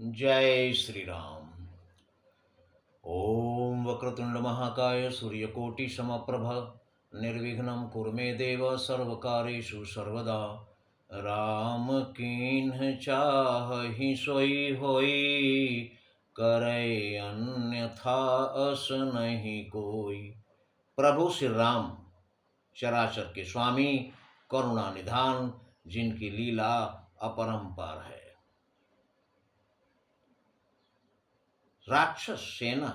जय श्री राम। ओम वक्रतुंड महाकाय सूर्यकोटि समप्रभ निर्विघ्नं कुरु मे देव सर्वकार्येषु सर्वदा। राम कीन्ह चाहि सोई होई, करे अन्यथा अस नहीं कोई। प्रभु श्री राम चराचर के स्वामी, करुणा निधान, जिनकी लीला अपरंपार है। राक्षस सेना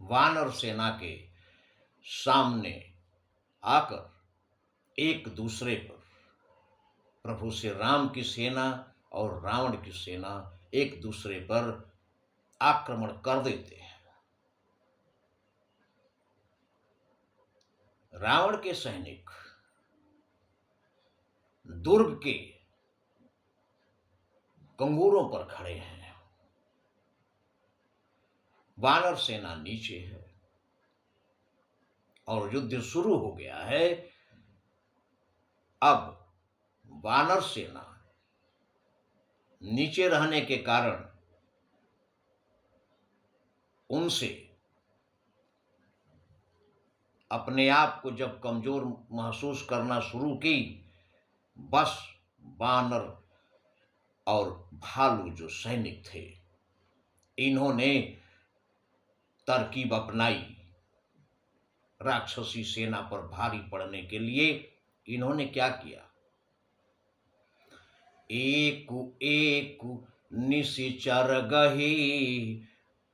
वानर सेना के सामने आकर एक दूसरे पर, प्रभु श्री राम की सेना और रावण की सेना एक दूसरे पर आक्रमण कर देते हैं। रावण के सैनिक दुर्ग के कंगूरों पर खड़े हैं, वानर सेना नीचे है और युद्ध शुरू हो गया है। अब वानर सेना नीचे रहने के कारण उनसे अपने आप को जब कमजोर महसूस करना शुरू की, बस वानर और भालू जो सैनिक थे, इन्होंने तरकीब अपनाई। राक्षसी सेना पर भारी पड़ने के लिए इन्होंने क्या किया? एक एक निशिचर गही,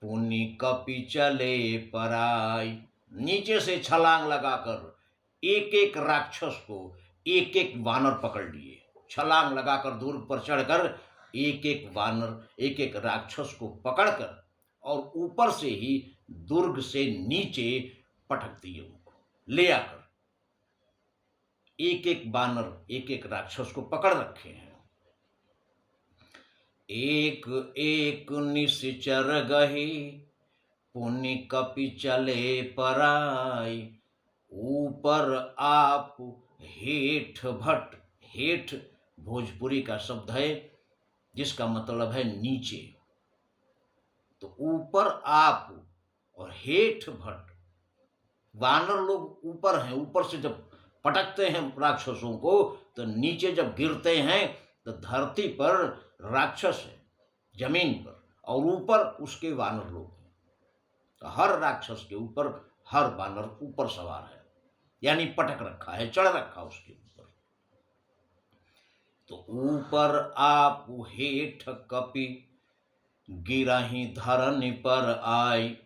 पुनि कपि चले पराई। नीचे से छलांग लगाकर एक एक राक्षस को एक एक वानर पकड़ लिए। छलांग लगाकर दुर्ग पर चढ़कर एक एक वानर, एक एक राक्षस को पकड़कर और ऊपर से ही दुर्ग से नीचे पटक दिए। उनको ले आकर एक एक वानर, एक एक राक्षस को पकड़ रखे हैं। एक एक निशिचर गही, पुनि कपि चले पराई। ऊपर आप हेठ भट। हेठ भोजपुरी का शब्द है जिसका मतलब है नीचे। तो ऊपर आप और हेठ भट, वानर लोग ऊपर हैं। ऊपर से जब पटकते हैं राक्षसों को तो नीचे जब गिरते हैं तो धरती पर राक्षस है, जमीन पर, और ऊपर उसके वानर लोग हैं। तो हर राक्षस के ऊपर हर वानर ऊपर सवार है, यानी पटक रखा है, चढ़ रखा उसके ऊपर। तो ऊपर आप हेठ कपि, गिरहि धरनि पर आई।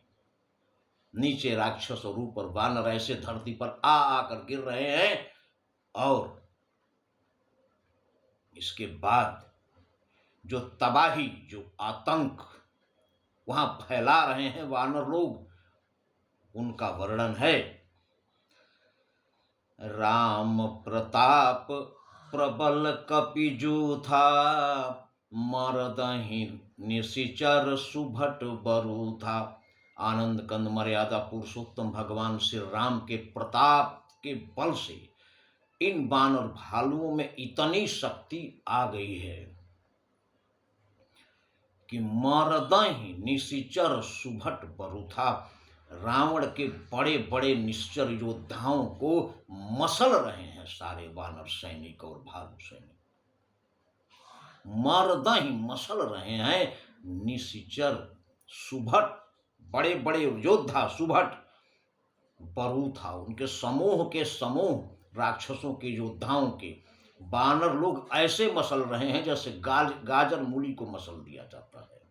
नीचे राक्षस और ऊपर वानर ऐसे धरती पर आकर गिर रहे हैं। और इसके बाद जो तबाही, जो आतंक वहां फैला रहे हैं वानर लोग, उनका वर्णन है। राम प्रताप प्रबल कपिजू था, मरदहि निशिचर सुभट बरू था। आनंद कंद मर्यादा पुरुषोत्तम भगवान श्री राम के प्रताप के बल से इन वानर भालुओं में इतनी शक्ति आ गई है कि मरदहि निशिचर सुभट बरू था। रावण के बड़े बड़े निश्चर योद्धाओं को मसल रहे हैं सारे वानर सैनिक और भालू सैनिक। मरदहि मसल रहे हैं, निशिचर सुभट, बड़े बड़े योद्धा सुभट बरू था। उनके समूह के समूह राक्षसों के योद्धाओं के वानर लोग ऐसे मसल रहे हैं जैसे गाजर मूली को मसल दिया जाता है।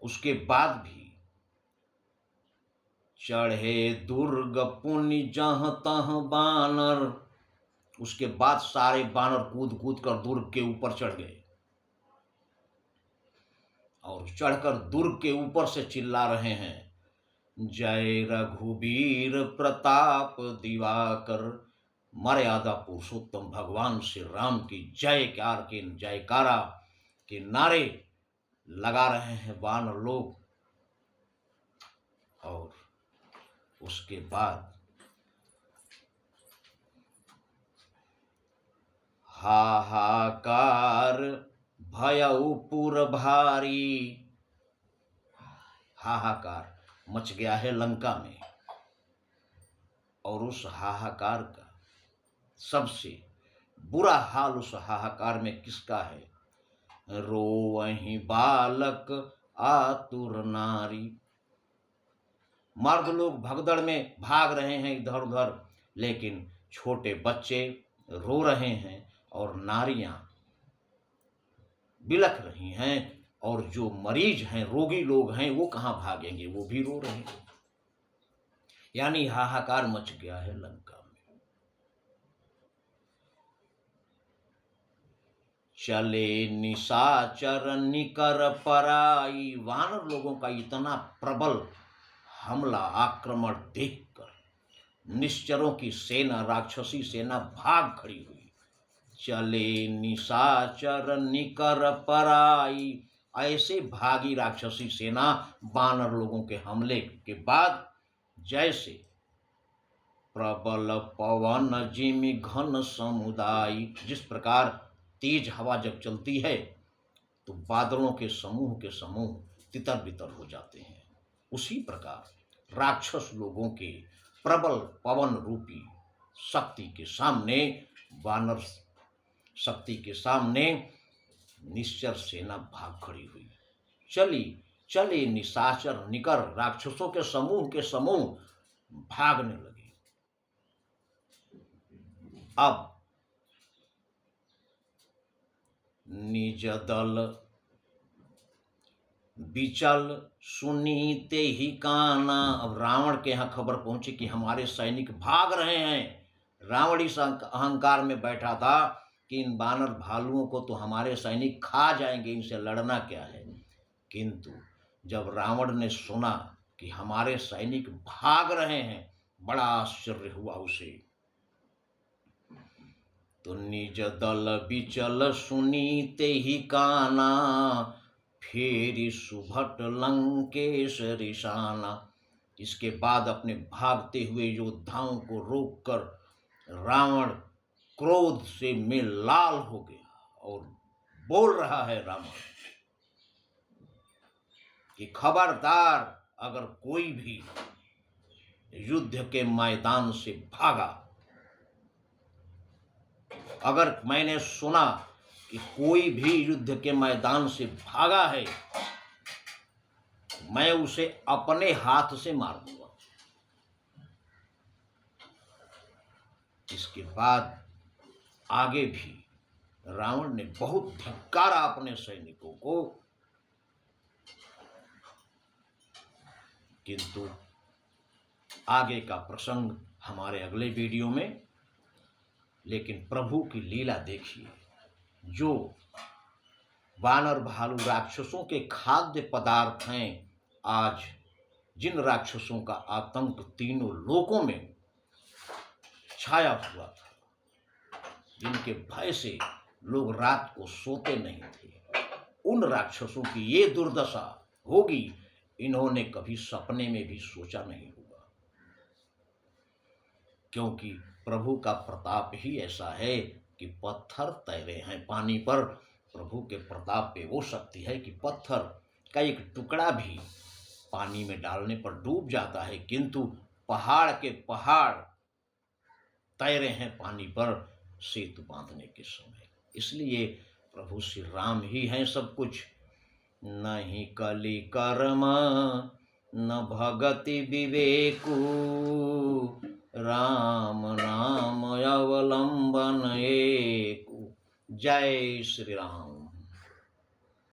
उसके बाद भी चढ़े दुर्ग पुनि जहाँ तहाँ बानर। उसके बाद सारे बानर कूद कूद कर दुर्ग के ऊपर चढ़ गए और चढ़कर दुर्ग के ऊपर से चिल्ला रहे हैं, जय रघुबीर प्रताप दिवाकर। मर्यादा पुरुषोत्तम भगवान श्री राम की जयकारा के नारे लगा रहे हैं वानर लोग। और उसके बाद हाहाकार भयउ पुर भारी। हाहाकार मच गया है लंका में, और उस हाहाकार का सबसे बुरा हाल उस हाहाकार में किसका है? रोवहीं बालक आतुर नारी। मर्द लोग भगदड़ में भाग रहे हैं इधर उधर, लेकिन छोटे बच्चे रो रहे हैं और नारियां बिलख रही हैं, और जो मरीज हैं, रोगी लोग हैं, वो कहाँ भागेंगे, वो भी रो रहे हैं। यानी हाहाकार मच गया है लंका में। चले निशाचर निकर पराई। वानर लोगों का इतना प्रबल हमला आक्रमण देखकर निश्चरों की सेना, राक्षसी सेना भाग खड़ी हुई। चले निशाचर निकर पराई। ऐसे भागी राक्षसी सेना वानर लोगों के हमले के बाद जैसे प्रबल पवन जिमि घन समुदाय। जिस प्रकार तेज हवा जब चलती है तो बादलों के समूह तितर बितर हो जाते हैं, उसी प्रकार राक्षस लोगों के प्रबल पवन रूपी शक्ति के सामने, वानर शक्ति के सामने निश्चर सेना भाग खड़ी हुई। चले निशाचर निकर। राक्षसों के समूह भागने लगे। अब निज दल बिचल सुनीते ही काना। अब रावण के यहाँ खबर पहुंची कि हमारे सैनिक भाग रहे हैं। रावण इस अहंकार में बैठा था कि इन बानर भालुओं को तो हमारे सैनिक खा जाएंगे, इनसे लड़ना क्या है। किंतु जब रावण ने सुना कि हमारे सैनिक भाग रहे हैं, बड़ा आश्चर्य हुआ उसे। तो निज दल बिचल सुनीते ही काना, फेरी सुभट लंकेश रिसाना। इसके बाद अपने भागते हुए योद्धाओं को रोककर रावण क्रोध से में लाल हो गया और बोल रहा है रावण कि खबरदार, अगर कोई भी युद्ध के मैदान से भागा, अगर मैंने सुना कि कोई भी युद्ध के मैदान से भागा है, मैं उसे अपने हाथ से मार दूंगा। इसके बाद आगे भी रावण ने बहुत धिक्कारा अपने सैनिकों को, किंतु आगे का प्रसंग हमारे अगले वीडियो में। लेकिन प्रभु की लीला देखिए, जो वानर भालू राक्षसों के खाद्य पदार्थ हैं, आज जिन राक्षसों का आतंक तीनों लोकों में छाया हुआ था, जिनके भय से लोग रात को सोते नहीं थे, उन राक्षसों की ये दुर्दशा होगी, इन्होंने कभी सपने में भी सोचा नहीं होगा। क्योंकि प्रभु का प्रताप ही ऐसा है कि पत्थर तैरे हैं पानी पर। प्रभु के प्रताप पे वो शक्ति है कि पत्थर का एक टुकड़ा भी पानी में डालने पर डूब जाता है, किंतु पहाड़ के पहाड़ तैरे हैं पानी पर सेतु बांधने के समय। इसलिए प्रभु श्री राम ही हैं सब कुछ। नहीं कलि कर्म न भगति विवेकु, राम नाम अवलंबन एकु। जय श्री राम।